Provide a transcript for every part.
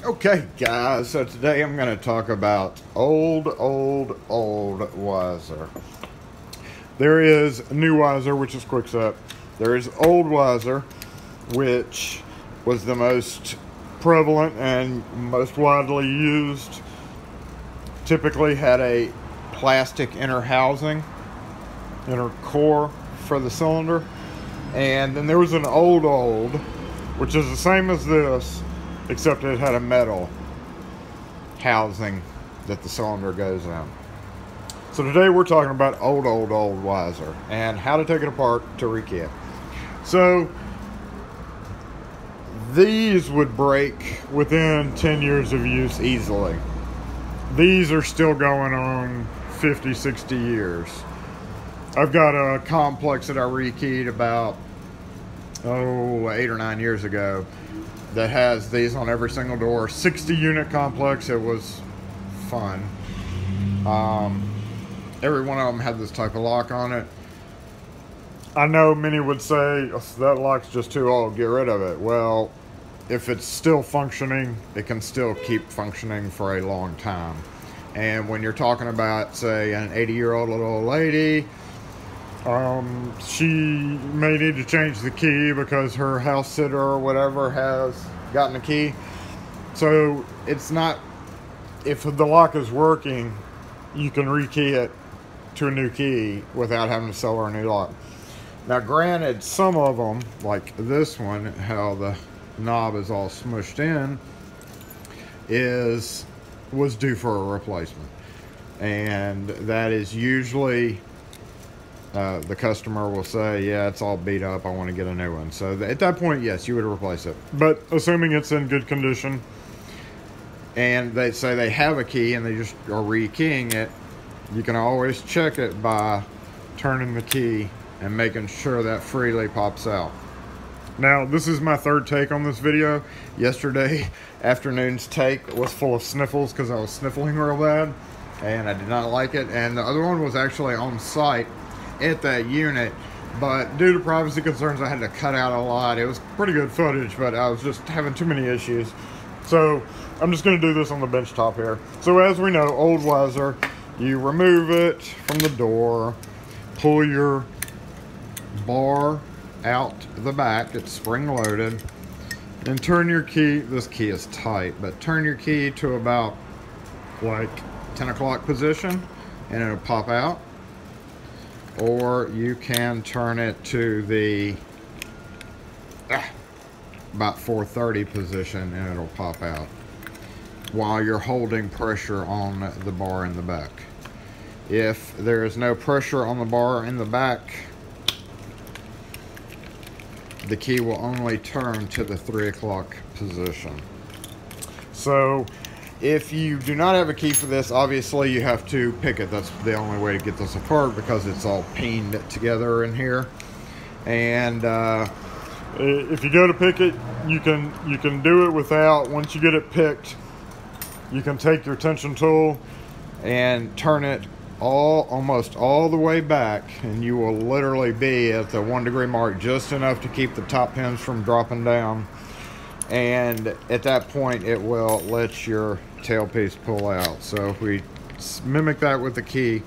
Okay guys, so today I'm going to talk about Old Weiser. There is New Weiser, which is quickset. There is Old Weiser, which was the most prevalent and most widely used. Typically had a plastic inner housing, inner core for the cylinder. And then there was an old, which is the same as this, except it had a metal housing that the cylinder goes in. So today we're talking about old Weiser and how to take it apart to rekey it. So these would break within 10 years of use easily. These are still going on 50, 60 years. I've got a complex that I rekeyed about 8 or 9 years ago that has these on every single door. 60 unit complex. It was fun. Every one of them had this type of lock on it. I know many would say, oh, that lock's just too old, get rid of it. Well, if it's still functioning, it can still keep functioning for a long time. And when you're talking about, say, an 80-year-old little old lady, she may need to change the key because her house sitter or whatever has gotten a key. So it's not, if the lock is working, you can rekey it to a new key without having to sell her a new lock. Now granted, some of them, like this one, how the knob is all smushed in, was due for a replacement. And that is usually the customer will say, yeah, it's all beat up, I want to get a new one. So at that point, yes, you would replace it. But assuming it's in good condition and they say they have a key and they just are rekeying it, you can always check it by turning the key and making sure that freely pops out. Now, this is my third take on this video. Yesterday afternoon's take was full of sniffles because I was sniffling real bad and I did not like it. And the other one was actually on site at that unit, but due to privacy concerns I had to cut out a lot. It was pretty good footage, but I was just having too many issues. So I'm just going to do this on the bench top here. So as we know, Old Weiser, you remove it from the door, pull your bar out the back, it's spring loaded, and turn your key, this key is tight, but turn your key to about like 10 o'clock position and it'll pop out. Or you can turn it to the about 4:30 position and it'll pop out while you're holding pressure on the bar in the back. If there is no pressure on the bar in the back, the key will only turn to the 3 o'clock position. So if you do not have a key for this, obviously you have to pick it. That's the only way to get this apart because it's all pinned together in here. And if you go to pick it, you can do it without. Once you get it picked, you can take your tension tool and turn it almost all the way back, and you will literally be at the 1 degree mark, just enough to keep the top pins from dropping down. And at that point it will let your tailpiece pull out. So if we mimic that with the key,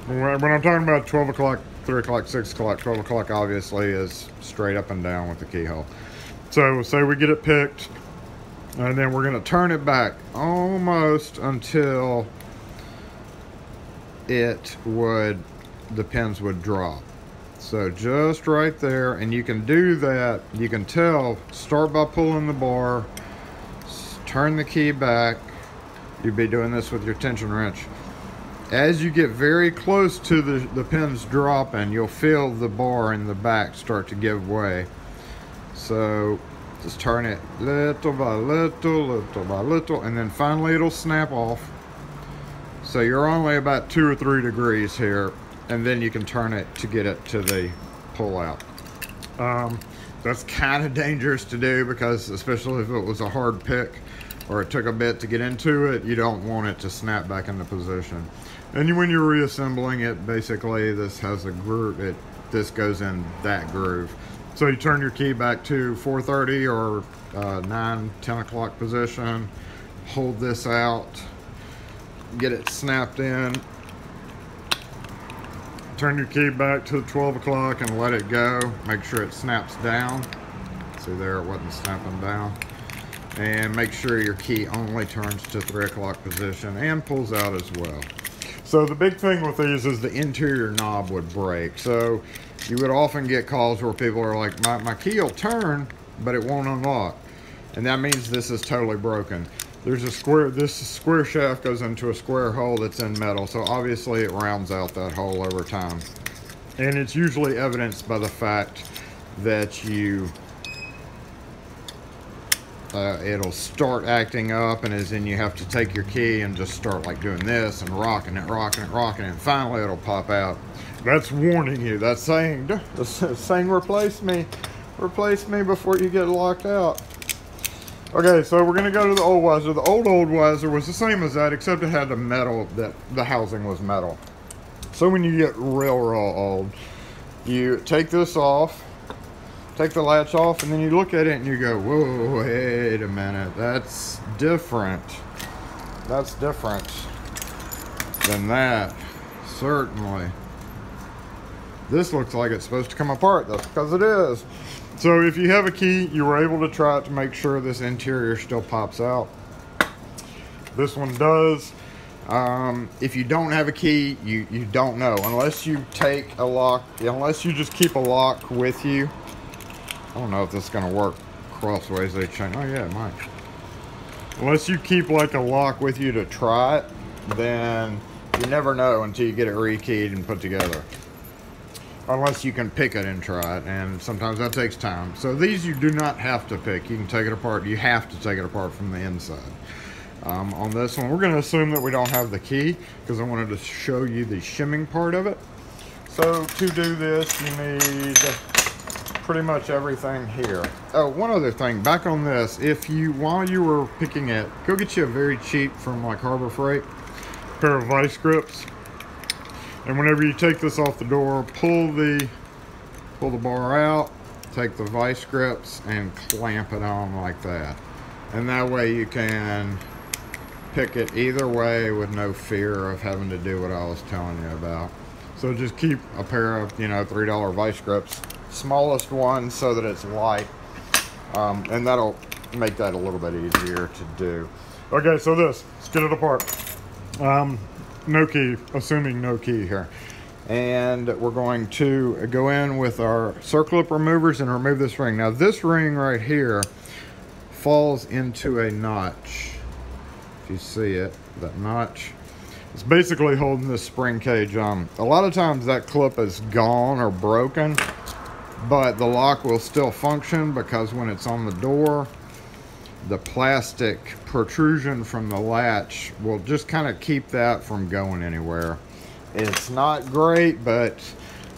when I'm talking about 12 o'clock, 3 o'clock, 6 o'clock, 12 o'clock obviously is straight up and down with the keyhole. So say we get it picked, and then we're going to turn it back almost until the pins would drop. So just right there, and you can do that. You can tell, start by pulling the bar, turn the key back. You'd be doing this with your tension wrench. As you get very close to the pins dropping, you'll feel the bar in the back start to give way. So just turn it little by little, and then finally it'll snap off. So you're only about 2 or 3 degrees here, and then you can turn it to get it to the pull out. That's kind of dangerous to do because, especially if it was a hard pick or it took a bit to get into it, you don't want it to snap back into position. And when you're reassembling it, basically this has a groove, this goes in that groove. So you turn your key back to 430 or 9, 10 o'clock position. Hold this out, get it snapped in, turn your key back to 12 o'clock and let it go. Make sure it snaps down. See there, it wasn't snapping down. And make sure your key only turns to 3 o'clock position and pulls out as well. So the big thing with these is the interior knob would break. So you would often get calls where people are like, my key will turn, but it won't unlock. And that means this is totally broken. There's a square, this square shaft goes into a square hole that's in metal. So obviously it rounds out that hole over time. And it's usually evidenced by the fact that it'll start acting up, and as in you have to take your key and just start like doing this and rocking it, and finally it'll pop out. That's warning you. That's saying replace me before you get locked out. Okay, so we're gonna go to the Old Weiser. The Old Weiser was the same as that, except it had the metal, that the housing was metal. So when you get real old, you take this off, take the latch off, and then you look at it and you go, whoa, wait a minute, that's different. That's different than that, certainly. This looks like it's supposed to come apart. That's because it is. So if you have a key, you were able to try it to make sure this interior still pops out. This one does. If you don't have a key, you don't know. Unless you take a lock, unless you just keep a lock with you. I don't know if this is going to work crossways. They change. Oh yeah, it might. Unless you keep like a lock with you to try it, then you never know until you get it rekeyed and put together. Unless you can pick it and try it, and sometimes that takes time. So these you do not have to pick. You can take it apart. You have to take it apart from the inside. On this one, we're going to assume that we don't have the key because I wanted to show you the shimming part of it. So to do this, you need pretty much everything here. Oh, one other thing, back on this, if you, while you were picking it, go get you a very cheap from like Harbor Freight pair of vice grips. And whenever you take this off the door, pull the bar out, take the vice grips and clamp it on like that. And that way you can pick it either way with no fear of having to do what I was telling you about. So just keep a pair of, you know, $3 vice grips, smallest one so that it's light. And that'll make that a little bit easier to do. Okay, so let's get it apart. No key, assuming no key here. And we're going to go in with our circlip removers and remove this ring. Now this ring right here falls into a notch. If you see it, that notch. It's basically holding this spring cage on. A lot of times that clip is gone or broken, but the lock will still function because when it's on the door, the plastic protrusion from the latch will just kind of keep that from going anywhere. It's not great, but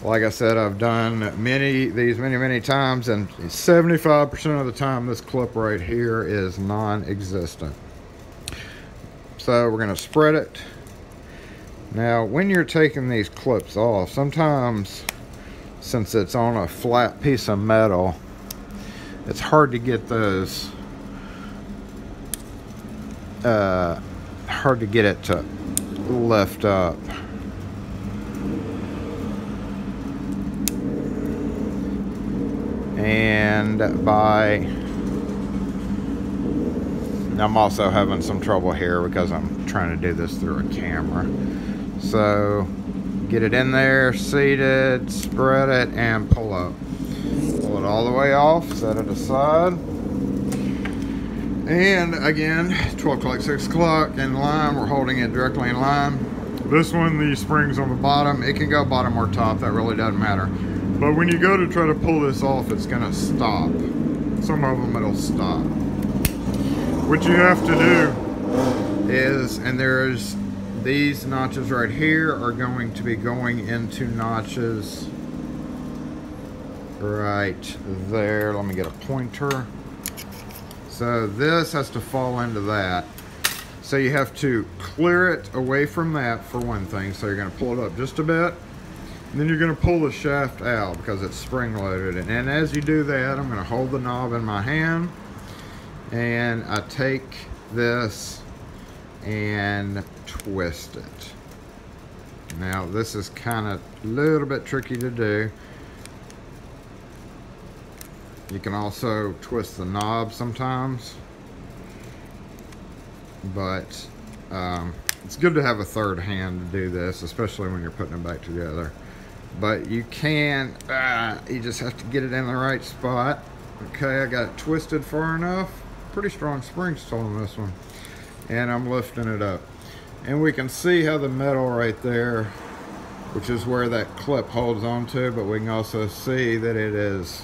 like I said, I've done many times, and 75% of the time this clip right here is non-existent. So we're going to spread it. Now when you're taking these clips off, sometimes since it's on a flat piece of metal, it's hard to get those hard to get it to lift up. And I'm also having some trouble here because I'm trying to do this through a camera. So get it in there, seated, spread it, and pull up. Pull it all the way off, set it aside. And again, 12 o'clock, 6 o'clock, in line. We're holding it directly in line. This one, the spring's on the bottom. It can go bottom or top, that really doesn't matter. But when you go to try to pull this off, it's gonna stop. Some of them it'll stop. What you have to do is, and there's these notches right here are going to be going into notches right there. Let me get a pointer. So this has to fall into that. So you have to clear it away from that for one thing. So you're going to pull it up just a bit. And then you're going to pull the shaft out because it's spring loaded. And as you do that, I'm going to hold the knob in my hand. and I take this and twist it. Now this is kind of a little bit tricky to do. You can also twist the knob sometimes, but it's good to have a third hand to do this, especially when you're putting it back together. But you can, you just have to get it in the right spot. Okay, I got it twisted far enough. Pretty strong spring still on this one. And I'm lifting it up. And we can see how the metal right there, which is where that clip holds onto, but we can also see that it is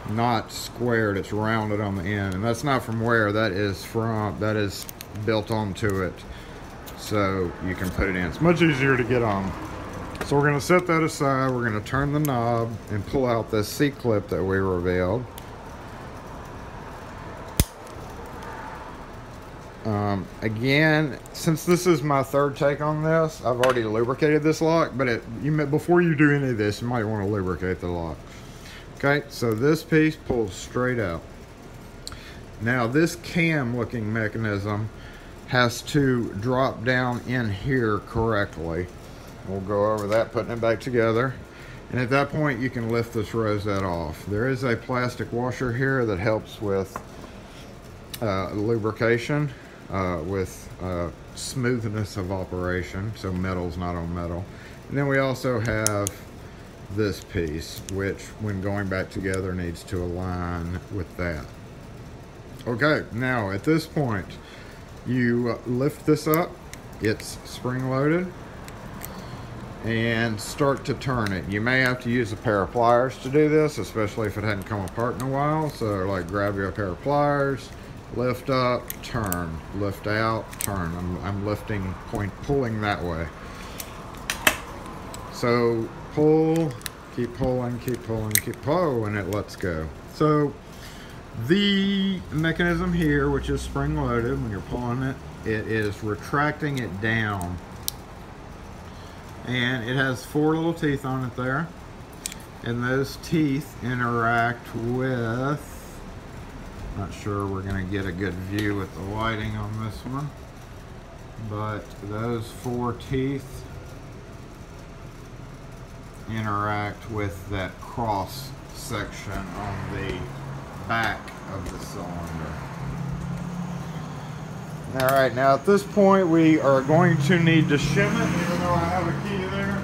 not squared, it's rounded on the end. And that's not from wear, that is built onto it. So you can put it in. It's much easier to get on. So we're gonna set that aside. We're gonna turn the knob and pull out this C-clip that we revealed. Again, since this is my third take on this, I've already lubricated this lock, but before you do any of this, you might want to lubricate the lock. Okay, so this piece pulls straight out. Now this cam looking mechanism has to drop down in here correctly. We'll go over that, putting it back together. And at that point, you can lift this rosette off. There is a plastic washer here that helps with lubrication, with smoothness of operation, so metal's not on metal. And then we also have this piece, which when going back together needs to align with that. Okay, now at this point, you lift this up, it's spring loaded, and start to turn it. You may have to use a pair of pliers to do this, especially if it hadn't come apart in a while. So like grab your pair of pliers, lift up, turn, lift out, turn. I'm lifting, pulling that way. So pull, keep pulling, keep pulling, keep pulling, and it lets go. So the mechanism here, which is spring loaded, when you're pulling it, it is retracting it down. And it has 4 little teeth on it there. And those teeth interact with, not sure we're gonna get a good view with the lighting on this one, but those 4 teeth interact with that cross section on the back of the cylinder. All right, now at this point we are going to need to shim it, even though I have a key there.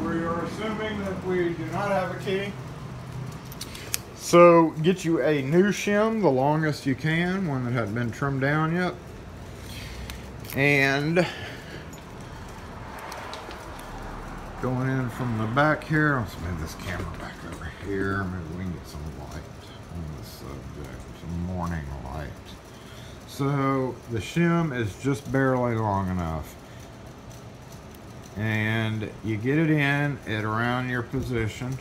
We are assuming that we do not have a key. So get you a new shim, the longest you can, one that hasn't been trimmed down yet. And going in from the back here, let's move this camera back over here. Maybe we can get some light on this subject, some morning light. So the shim is just barely long enough. And you get it in at around your position.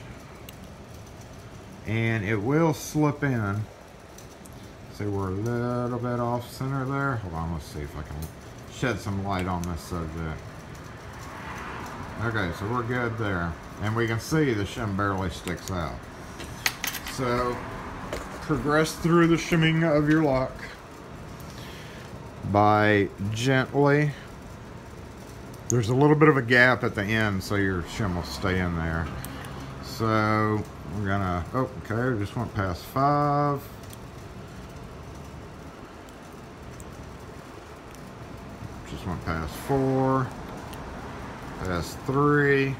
And it will slip in. See, we're a little bit off center there. Hold on, let's see if I can shed some light on this subject. Okay, so we're good there. And we can see the shim barely sticks out. So progress through the shimming of your lock by gently, there's a little bit of a gap at the end so your shim will stay in there. So we're gonna, oh, okay, we just went past 5. Just went past 4, past 3.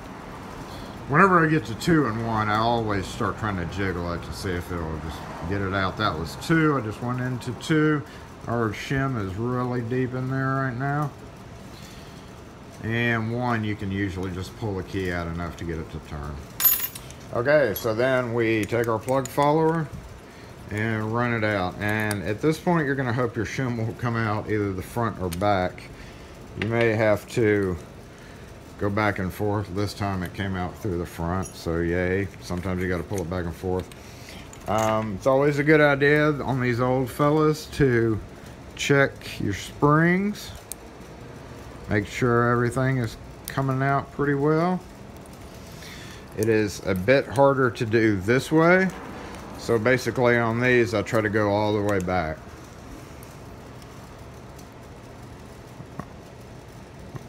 Whenever I get to 2 and 1, I always start trying to jiggle it to see if it'll just get it out. That was 2, I just went into 2. Our shim is really deep in there right now. And 1, you can usually just pull the key out enough to get it to turn. Okay, so then we take our plug follower and run it out. And at this point, you're gonna hope your shim will come out either the front or back. You may have to go back and forth. This time it came out through the front, so yay. Sometimes you gotta pull it back and forth. It's always a good idea on these old fellas to check your springs. Make sure everything is coming out pretty well. It is a bit harder to do this way. So basically on these, I try to go all the way back.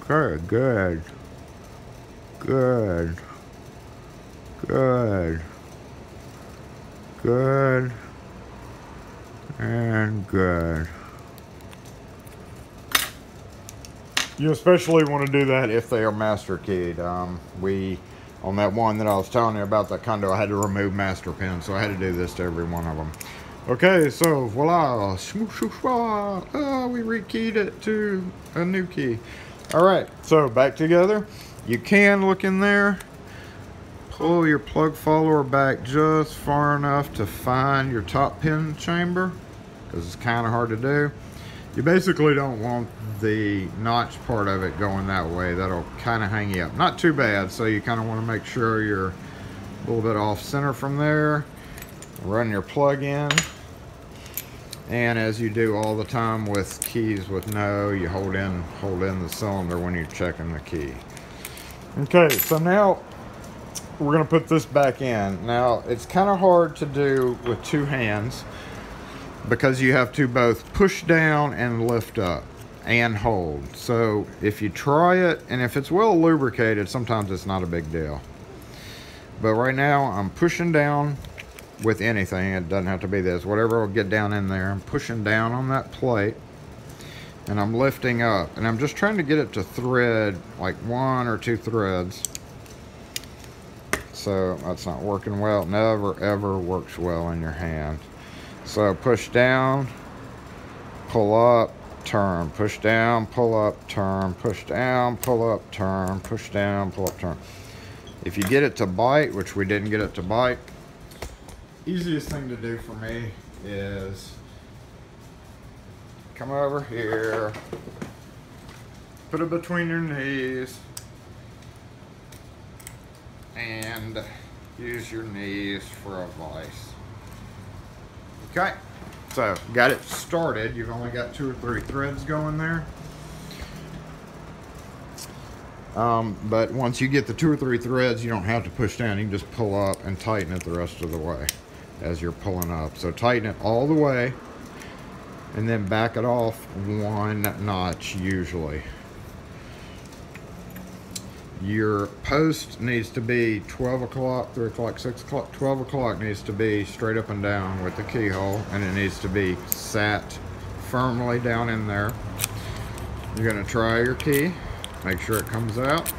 Okay, good. Good. Good. Good. And good. You especially want to do that if they are master keyed. On that one that I was telling you about, that condo, I had to remove master pins, so I had to do this to every one of them. Okay, so voila, we rekeyed it to a new key. All right, so back together. You can look in there, pull your plug follower back just far enough to find your top pin chamber, because it's kind of hard to do. You basically don't want the notch part of it going that way. That'll kind of hang you up. Not too bad, so you kind of want to make sure you're a little bit off center from there. Run your plug in. And as you do all the time with keys with no, you hold in the cylinder when you're checking the key. Okay, so now we're going to put this back in. Now, it's kind of hard to do with two hands, because you have to both push down and lift up and hold. So if you try it, and if it's well lubricated, sometimes it's not a big deal. But right now I'm pushing down with anything. It doesn't have to be this. Whatever will get down in there. I'm pushing down on that plate and I'm lifting up. And I'm just trying to get it to thread like 1 or 2 threads. So that's not working well. Never ever works well in your hand. So push down, pull up, turn, push down, pull up, turn, push down, pull up, turn, push down, pull up, turn. If you get it to bite, which we didn't get it to bite, easiest thing to do for me is come over here, put it between your knees, and use your knees for a vise. Okay, so got it started. You've only got 2 or 3 threads going there. But once you get the 2 or 3 threads, you don't have to push down. You can just pull up and tighten it the rest of the way as you're pulling up. So tighten it all the way and then back it off 1 notch usually. Your post needs to be 12 o'clock, 3 o'clock, 6 o'clock. 12 o'clock needs to be straight up and down with the keyhole, and it needs to be sat firmly down in there. You're going to try your key, make sure it comes out,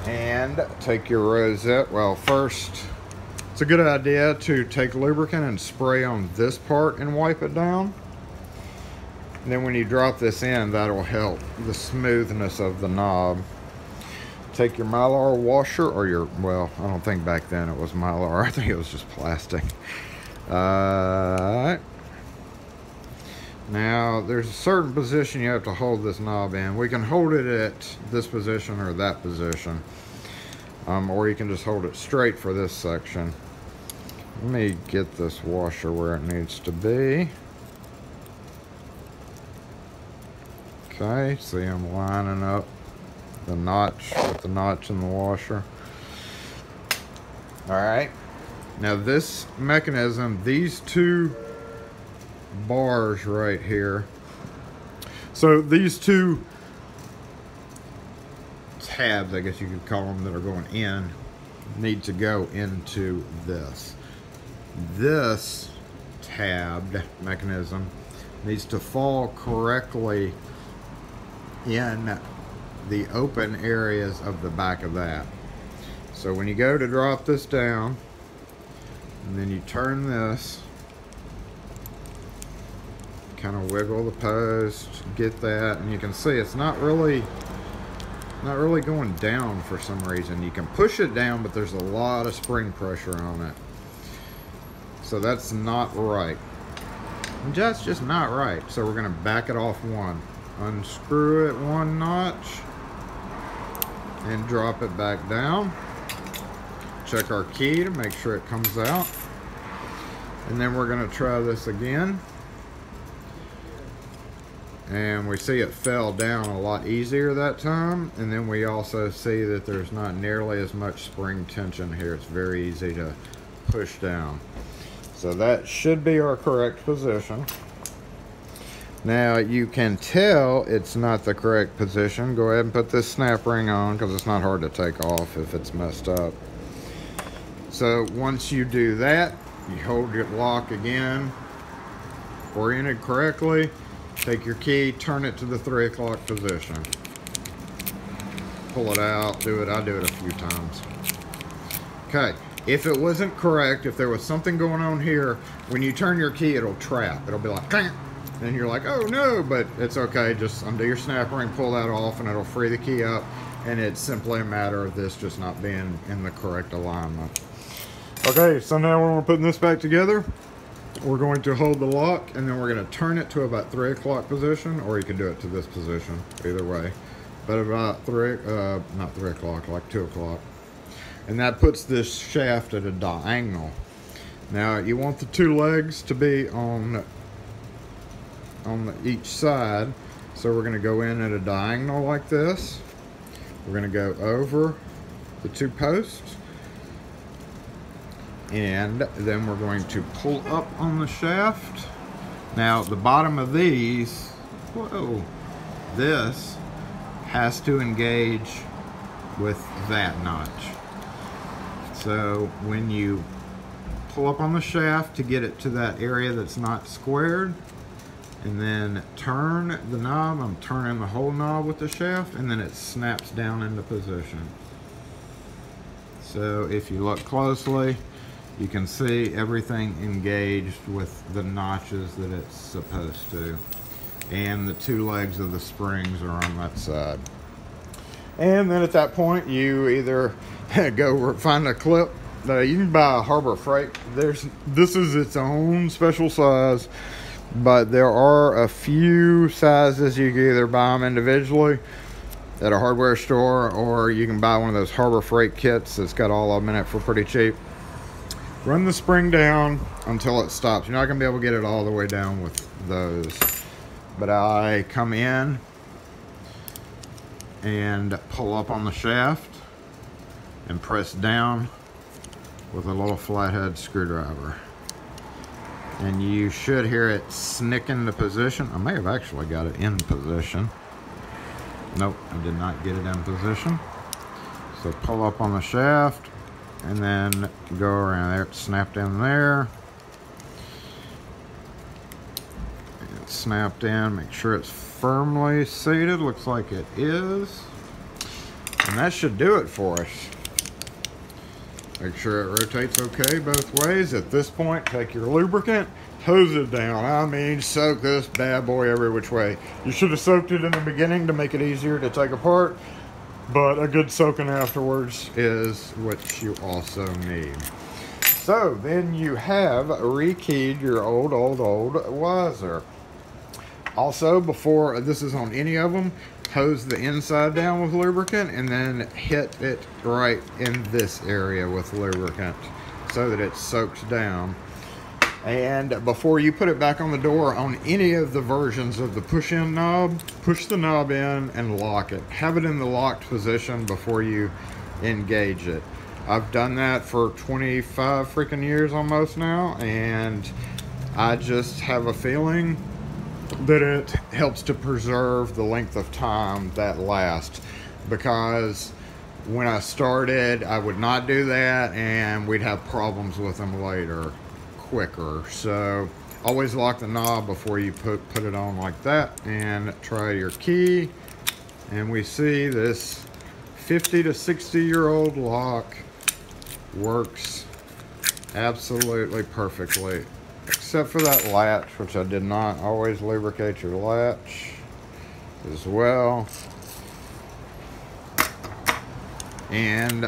and take your rosette. Well, first, it's a good idea to take lubricant and spray on this part and wipe it down. And then when you drop this in, that'll help the smoothness of the knob. Take your Mylar washer, or your, well, I don't think back then it was Mylar. I think it was just plastic. Now, there's a certain position you have to hold this knob in. We can hold it at this position or that position. Or you can just hold it straight for this section. Let me get this washer where it needs to be. Okay, see, I'm lining up the notch with the notch in the washer. Alright, now this mechanism, these 2 bars right here, so these 2 tabs, I guess you could call them, that are going in, need to go into this. This tabbed mechanism needs to fall correctly in the open areas of the back of that. So when you go to drop this down, and then you turn this, kind of wiggle the post, get that, and you can see it's not really going down for some reason. You can push it down, but there's a lot of spring pressure on it. So that's not right. That's just not right. So we're gonna back it off 1. Unscrew it 1 notch and drop it back down. Check our key to make sure it comes out. And then we're going to try this again. and we see it fell down a lot easier that time. And then we also see that there's not nearly as much spring tension here. It's very easy to push down. So that should be our correct position. Now you can tell it's not the correct position. Go ahead and put this snap ring on, because it's not hard to take off if it's messed up. So once you do that, you hold your lock again, oriented correctly, take your key, turn it to the 3 o'clock position. Pull it out, do it. I do it a few times. Okay, if it wasn't correct, if there was something going on here, when you turn your key, it'll trap. It'll be like, "Clank." And you're like, oh no, but it's okay. Just undo your snap ring, pull that off, and it'll free the key up. And it's simply a matter of this just not being in the correct alignment. Okay, so now when we're putting this back together, we're going to hold the lock, and then we're going to turn it to about 3 o'clock position, or you can do it to this position, either way. But about not 3 o'clock, like 2 o'clock. And that puts this shaft at a diagonal. Now you want the 2 legs to be on each side, so we're going to go in at a diagonal like this. We're going to go over the 2 posts, and then we're going to pull up on the shaft. Now the bottom of these, whoa, this has to engage with that notch. So when you pull up on the shaft to get it to that area that's not squared, and then turn the knob, I'm turning the whole knob with the shaft, and then it snaps down into position. So if you look closely, you can see everything engaged with the notches that it's supposed to. And the 2 legs of the springs are on that side. And then at that point, you either go find a clip. You can buy a Harbor Freight. This is its own special size. But there are a few sizes. You can either buy them individually at a hardware store, or you can buy one of those Harbor Freight kits that's got all of them in it for pretty cheap. Run the spring down until it stops. You're not going to be able to get it all the way down with those. But I come in and pull up on the shaft and press down with a little flathead screwdriver. And you should hear it snick into position. I may have actually got it in position. Nope, I did not get it in position. So pull up on the shaft, and then go around there. Snap in there. And snapped in. Make sure it's firmly seated. Looks like it is. And that should do it for us. Make sure it rotates okay both ways. At this point, take your lubricant, hose it down. I mean, soak this bad boy every which way. You should have soaked it in the beginning to make it easier to take apart, but a good soaking afterwards is what you also need. So then you have rekeyed your old Weiser. Also, before this is on any of them, hose the inside down with lubricant, and then hit it right in this area with lubricant so that it soaks down. And before you put it back on the door on any of the versions of the push-in knob, push the knob in and lock it. Have it in the locked position before you engage it. I've done that for 25 freaking years almost now, and I just have a feeling that it helps to preserve the length of time that lasts, because when I started, I would not do that, and we'd have problems with them later quicker. So always lock the knob before you put it on like that, and try your key. And we see this 50 to 60-year-old lock works absolutely perfectly, except for that latch, which I did not. Always lubricate your latch as well. And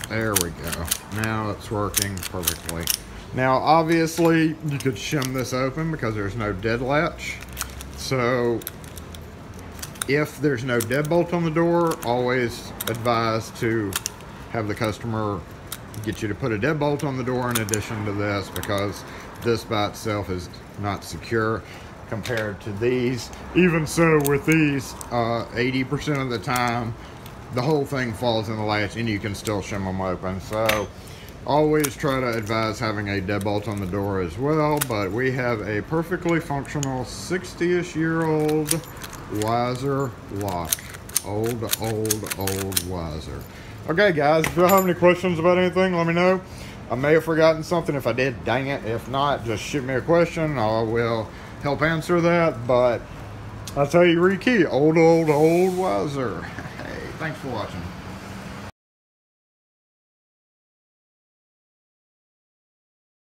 there we go. Now it's working perfectly. Now obviously you could shim this open because there's no dead latch. So if there's no deadbolt on the door, always advise to have the customer get you to put a deadbolt on the door in addition to this, because this by itself is not secure. compared to these. Even so, with these, 80% of the time, the whole thing falls in the latch and you can still shim them open. So always try to advise having a deadbolt on the door as well. But we have a perfectly functional 60-ish year old Weiser lock. Old Weiser. Okay guys, if you have any questions about anything, let me know. I may have forgotten something. If I did, dang it. If not, just shoot me a question. I will help answer that. But I'll tell you, rekey, old Weiser. Hey, thanks for watching.